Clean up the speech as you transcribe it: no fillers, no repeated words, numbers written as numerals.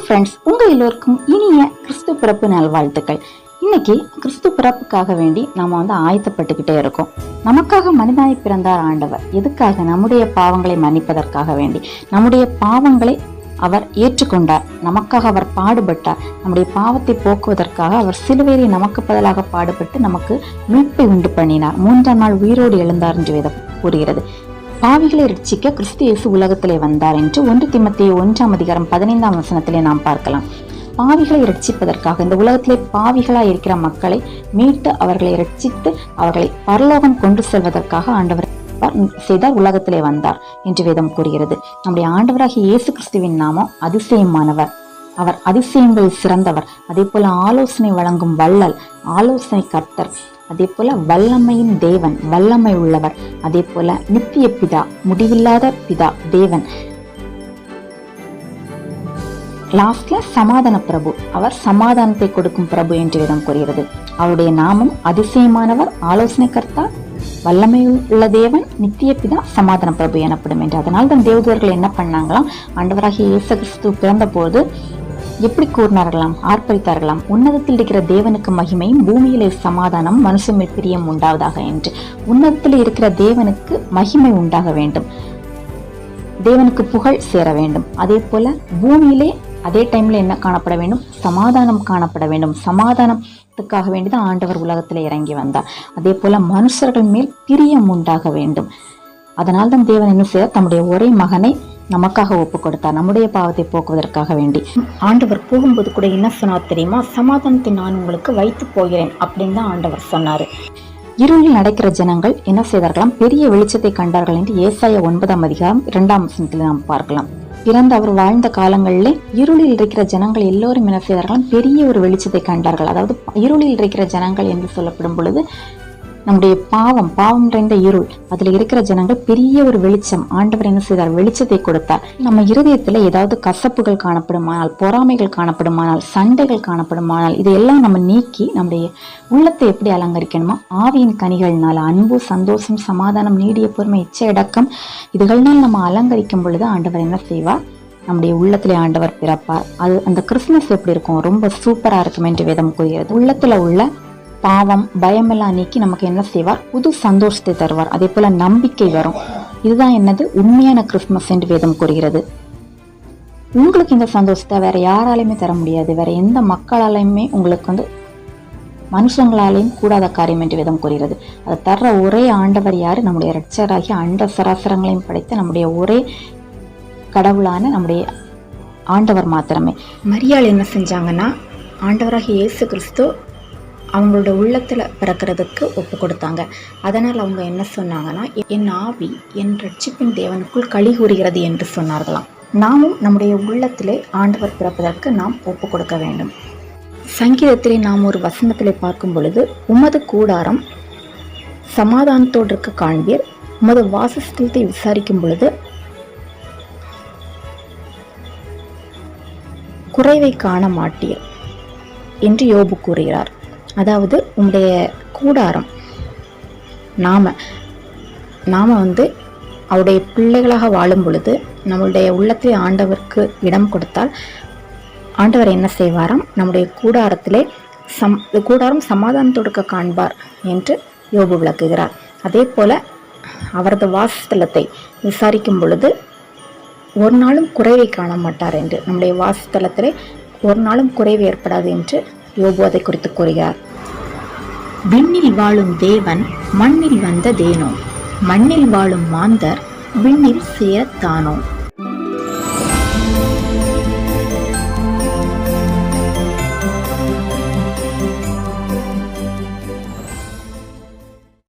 Friends, உங்க எல்லோருக்கும் இனிய கிறிஸ்து பிறப்பு நல்வாழ்த்துக்கள். இன்னைக்கு கிறிஸ்து பிறப்புக்காக வேண்டி நாம ஆயத்தப்பட்டுக்கிட்டே இருக்கோம். நமக்காக மனிதனாய் பிறந்தார் ஆண்டவர். எதுக்காக? நம்முடைய பாவங்களை மன்னிப்பதற்காக வேண்டி. நம்முடைய பாவங்களை அவர் ஏற்றுக்கொண்டார். நமக்காக அவர் பாடுபட்டார். நம்முடைய பாவத்தை போக்குவதற்காக அவர் சிலுவையிலே நமக்கு பதிலாக பாடுபட்டு நமக்கு மீட்பை உண்டு பண்ணினார். 3ஆம் நாள் உயிரோடு எழுந்தார் என்று வேதம் கூறுகிறது. பாவிகளை ரட்சிக்க கிறிஸ்து இயேசு உலகத்திலே வந்தார் என்று 1 தீமோத்தேயு 1:15 வசனத்திலே நாம் பார்க்கலாம். பாவிகளை ரட்சிப்பதற்காக, இந்த உலகத்திலே பாவிகளாய் இருக்கிற மக்களை மீட்டு அவர்களை ரட்சித்து அவர்களை பரலோகம் கொண்டு செல்வதற்காக ஆண்டவர் செய்தார், உலகத்திலே வந்தார் என்று வேதம் கூறுகிறது. நம்முடைய ஆண்டவராகிய இயேசு கிறிஸ்துவின் நாமம் அதிசயமானவர். அவர் அதிசயங்களில் சிறந்தவர். அதே போல ஆலோசனை வழங்கும் வள்ளல், ஆலோசனை கர்த்தர், அதே போல வல்லமையின் தேவன், வல்லமை உள்ளவர், அதே போல நித்திய பிதா, முடிவில்லாத பிதா தேவன், லாஸ்ட்ல சமாதான பிரபு, அவர் சமாதானத்தை கொடுக்கும் பிரபு என்று வேதம் கூறுகிறது. அவருடைய நாமம் அதிசயமானவர், ஆலோசனை கர்த்தா, வல்லமை உள்ள தேவன், நித்திய பிதா, சமாதான பிரபு எனப்படும் என்று. அதனால் தான் தேவதூதர்கள் என்ன பண்ணாங்களாம், ஆண்டவராகிய இயேசு கிறிஸ்து பிறந்த போது எப்படி கூறினார்களாம், ஆர்ப்பரித்தார்களாம், உன்னதத்தில் இருக்கிற தேவனுக்கு மகிமையும் பூமியிலே சமாதானம், மனுஷன் பிரியம் உண்டாவதாக என்று. உன்னதத்தில் இருக்கிற தேவனுக்கு மகிமை உண்டாக வேண்டும், தேவனுக்கு புகழ் சேர வேண்டும். அதே போல பூமியிலே அதே டைம்ல என்ன காணப்பட வேண்டும், சமாதானம் காணப்பட வேண்டும். சமாதானத்துக்காக வேண்டிதான் ஆண்டவர் உலகத்திலே இறங்கி வந்தார். அதே போல மனுஷர்கள் மேல் பிரியம் உண்டாக வேண்டும். அதனால் தான் தேவன் என்ன செய்ய தம்முடைய ஒரே மகனை நமக்காக ஒப்பு கொடுத்தார், நம்முடைய பாவத்தை போக்குவதற்காக வேண்டி. ஆண்டவர் போகும்போது கூட என்ன சொன்னார் தெரியுமா, சமாதானத்தை நான் உங்களுக்கு வைத்து போகிறேன் அப்படின்னு தான் ஆண்டவர் சொன்னாரு. இருளில் நடக்கிற ஜனங்கள் என்ன செய்தார்களாம், பெரிய வெளிச்சத்தை கண்டார்கள் என்று ஏசாயா 9:2 வசனத்தில் நாம் பார்க்கலாம். பிறந்து அவர் வாழ்ந்த காலங்களிலே இருளில் இருக்கிற ஜனங்கள் எல்லோரும் என்ன செய்தார்களாம், பெரிய ஒரு வெளிச்சத்தை கண்டார்கள். அதாவது இருளில் இருக்கிற ஜனங்கள் என்று சொல்லப்படும் பொழுது நம்முடைய பாவம் நிறைந்த இருள், அதுல இருக்கிற ஜனங்கள் பெரிய ஒரு வெளிச்சம். ஆண்டவர் என்ன செய்தார், வெளிச்சத்தை கொடுத்தார். நம்ம இருதயத்துல ஏதாவது கசப்புகள் காணப்படுமானால், பொறாமைகள் காணப்படுமானால், சண்டைகள் காணப்படுமானால், இதையெல்லாம் நம்ம நீக்கி நம்முடைய உள்ளத்தை எப்படி அலங்கரிக்கணுமா, ஆவியின் கனிகள்னால அன்பு, சந்தோஷம், சமாதானம், நீடிய பொறுமை, இச்சையடக்கம், இதுகள்னால் நம்ம அலங்கரிக்கும் பொழுது ஆண்டவர் என்ன செய்வார், நம்முடைய உள்ளத்திலே ஆண்டவர் பிறப்பார். அது அந்த கிறிஸ்துமஸ் எப்படி இருக்கும், ரொம்ப சூப்பரா இருக்கும் என்று வேதம் கூறுகிறது. உள்ளத்துல உள்ள பாவம், பயமெல்லாம் நீக்கி நமக்கு என்ன செய்வார், புது சந்தோஷத்தை தருவார். அதே போல நம்பிக்கை வரும். இதுதான் என்னது, உண்மையான கிறிஸ்துமஸ் என்று வேதம் கூறுகிறது. உங்களுக்கு இந்த சந்தோஷத்தை வேற யாராலையுமே தர முடியாது. வேற எந்த மக்களாலையுமே உங்களுக்கு மனுஷங்களாலையும் கூடாத காரியம் என்று வேதம் கூறுகிறது. அதை தர்ற ஒரே ஆண்டவர் யாரு, நம்முடைய இரட்சகராகிய அண்ட சராசரங்களையும் படைத்த நம்முடைய ஒரே கடவுளான நம்முடைய ஆண்டவர் மாத்திரமே. மரியாள் என்ன செஞ்சாங்கன்னா, ஆண்டவராகிய இயேசு கிறிஸ்து அவங்களோட உள்ளத்துல பிறக்கிறதுக்கு ஒப்பு கொடுத்தாங்க. அதனால் அவங்க என்ன சொன்னாங்கன்னா, என் ஆவி என் ரட்சிப்பின் தேவனுக்குள் களி கூறுகிறது என்று சொன்னார்களாம். நாமும் நம்முடைய உள்ளத்திலே ஆண்டவர் பிறப்பதற்கு நாம் ஒப்பு கொடுக்க வேண்டும். சங்கீதத்திலே நாம் ஒரு வசனத்திலே பார்க்கும் பொழுது, உமது கூடாரம் சமாதானத்தோடு இருக்க காண்பீர், உமது வாசஸ்தலத்தை விசாரிக்கும் பொழுது குறைவை காண மாட்டீர் என்று யோபு கூறுகிறார். அதாவது உங்களுடைய கூடாரம் நாம அவருடைய பிள்ளைகளாக வாழும் பொழுது நம்மளுடைய உள்ளத்திலே ஆண்டவருக்கு இடம் கொடுத்தால் ஆண்டவர் என்ன செய்வாராம், நம்முடைய கூடாரத்திலே கூடாரம் சமாதானத்தோடு காண்பார் என்று யோபு விளக்குகிறார். அதே போல அவரது வாசஸ்தலத்தை விசாரிக்கும் பொழுது ஒரு நாளும் குறைவை காண மாட்டார் என்று, நம்முடைய வாசஸ்தலத்திலே ஒரு நாளும் குறைவு ஏற்படாது என்று யோபு அதை குறித்து கூறுகிறார். விண்ணில் வாழும் தேவன் மண்ணில் வந்த தேனோ, மண்ணில் வாழும் மாந்தர் விண்ணில் சேரத்தானோ.